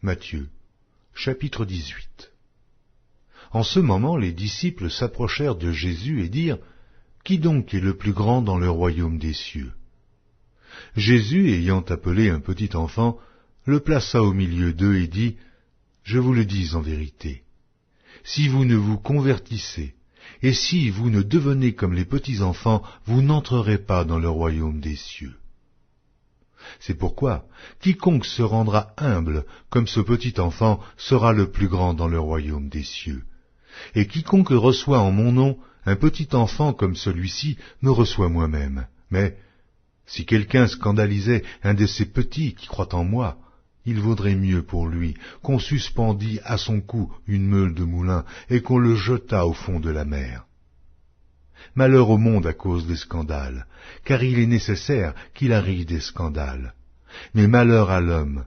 Matthieu, chapitre 18. En ce moment, les disciples s'approchèrent de Jésus et dirent : « Qui donc est le plus grand dans le royaume des cieux ?» Jésus, ayant appelé un petit enfant, le plaça au milieu d'eux et dit : « Je vous le dis en vérité, si vous ne vous convertissez, et si vous ne devenez comme les petits enfants, vous n'entrerez pas dans le royaume des cieux. C'est pourquoi quiconque se rendra humble comme ce petit enfant sera le plus grand dans le royaume des cieux. Et quiconque reçoit en mon nom un petit enfant comme celui-ci me reçoit moi-même. Mais si quelqu'un scandalisait un de ces petits qui croient en moi, il vaudrait mieux pour lui qu'on suspendît à son cou une meule de moulin et qu'on le jetât au fond de la mer. Malheur au monde à cause des scandales, car il est nécessaire qu'il arrive des scandales. Mais malheur à l'homme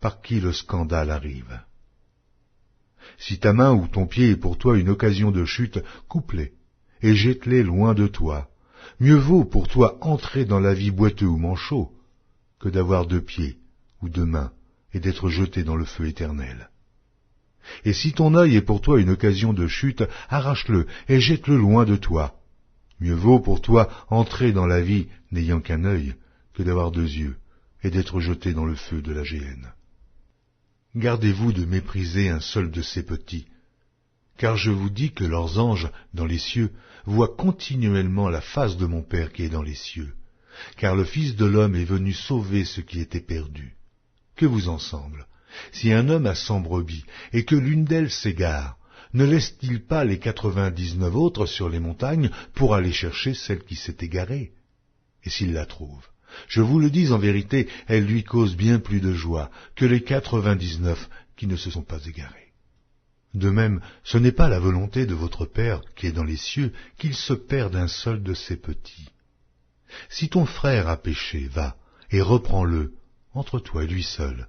par qui le scandale arrive. Si ta main ou ton pied est pour toi une occasion de chute, coupe-les et jette-les loin de toi. Mieux vaut pour toi entrer dans la vie boiteux ou manchot que d'avoir 2 pieds ou 2 mains et d'être jeté dans le feu éternel. Et si ton œil est pour toi une occasion de chute, arrache-le et jette-le loin de toi. Mieux vaut pour toi entrer dans la vie n'ayant qu'un œil que d'avoir 2 yeux et d'être jeté dans le feu de la géhenne. Gardez-vous de mépriser un seul de ces petits, car je vous dis que leurs anges dans les cieux voient continuellement la face de mon Père qui est dans les cieux, car le Fils de l'homme est venu sauver ce qui était perdu. Que vous en semble, si un homme a 100 brebis et que l'une d'elles s'égare, ne laisse-t-il pas les 99 autres sur les montagnes pour aller chercher celle qui s'est égarée? Et s'il la trouve, je vous le dis en vérité, elle lui cause bien plus de joie que les 99 qui ne se sont pas égarés. De même, ce n'est pas la volonté de votre Père qui est dans les cieux qu'il se perde un seul de ces petits. Si ton frère a péché, va et reprends-le entre toi et lui seul.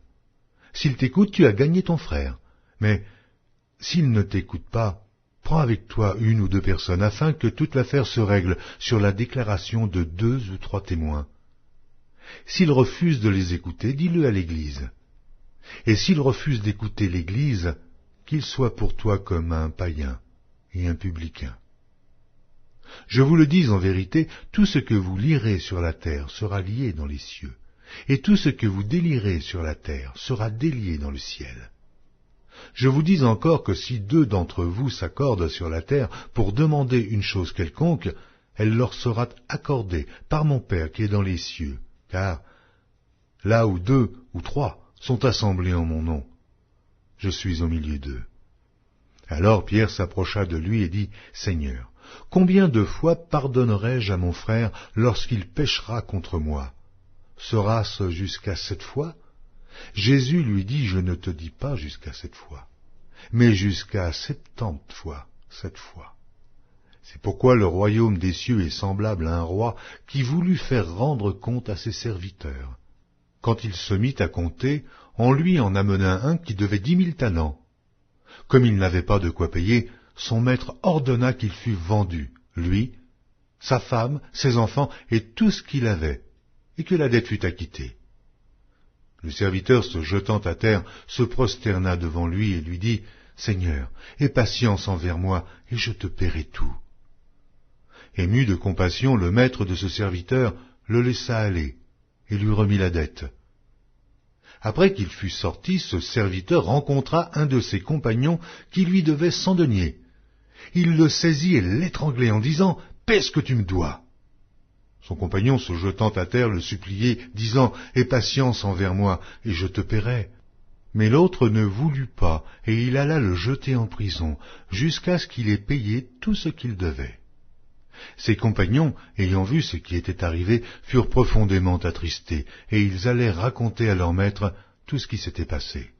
S'il t'écoute, tu as gagné ton frère, mais s'il ne t'écoute pas, prends avec toi 1 ou 2 personnes, afin que toute l'affaire se règle sur la déclaration de 2 ou 3 témoins. S'il refuse de les écouter, dis-le à l'Église. Et s'il refuse d'écouter l'Église, qu'il soit pour toi comme un païen et un publicain. Je vous le dis en vérité, tout ce que vous lirez sur la terre sera lié dans les cieux, et tout ce que vous délierez sur la terre sera délié dans le ciel. Je vous dis encore que si 2 d'entre vous s'accordent sur la terre pour demander une chose quelconque, elle leur sera accordée par mon Père qui est dans les cieux, car là où 2 ou 3 sont assemblés en mon nom, je suis au milieu d'eux. Alors Pierre s'approcha de lui et dit : Seigneur, combien de fois pardonnerai-je à mon frère lorsqu'il péchera contre moi? Sera-ce jusqu'à 7 fois? Jésus lui dit : Je ne te dis pas jusqu'à 7 fois, mais jusqu'à 70 fois 7 fois. C'est pourquoi le royaume des cieux est semblable à un roi qui voulut faire rendre compte à ses serviteurs. Quand il se mit à compter, on lui en amena un qui devait 10 000 talents. Comme il n'avait pas de quoi payer, son maître ordonna qu'il fût vendu, lui, sa femme, ses enfants et tout ce qu'il avait, et que la dette fût acquittée. Le serviteur, se jetant à terre, se prosterna devant lui et lui dit : Seigneur, aie patience envers moi, et je te paierai tout. Ému de compassion, le maître de ce serviteur le laissa aller et lui remit la dette. Après qu'il fut sorti, ce serviteur rencontra un de ses compagnons qui lui devait 100 deniers. Il le saisit et l'étranglait en disant : Paie ce que tu me dois. Son compagnon, se jetant à terre, le suppliait, disant : Aie patience envers moi, et je te paierai. Mais l'autre ne voulut pas, et il alla le jeter en prison, jusqu'à ce qu'il ait payé tout ce qu'il devait. Ses compagnons, ayant vu ce qui était arrivé, furent profondément attristés, et ils allèrent raconter à leur maître tout ce qui s'était passé.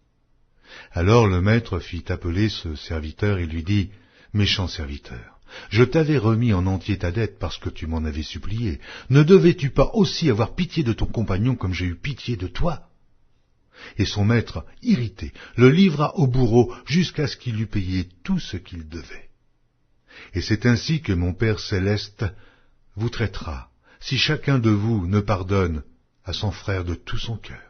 Alors le maître fit appeler ce serviteur et lui dit : Méchant serviteur, je t'avais remis en entier ta dette parce que tu m'en avais supplié. Ne devais-tu pas aussi avoir pitié de ton compagnon comme j'ai eu pitié de toi ? Et son maître, irrité, le livra au bourreau jusqu'à ce qu'il eût payé tout ce qu'il devait. Et c'est ainsi que mon Père céleste vous traitera, si chacun de vous ne pardonne à son frère de tout son cœur.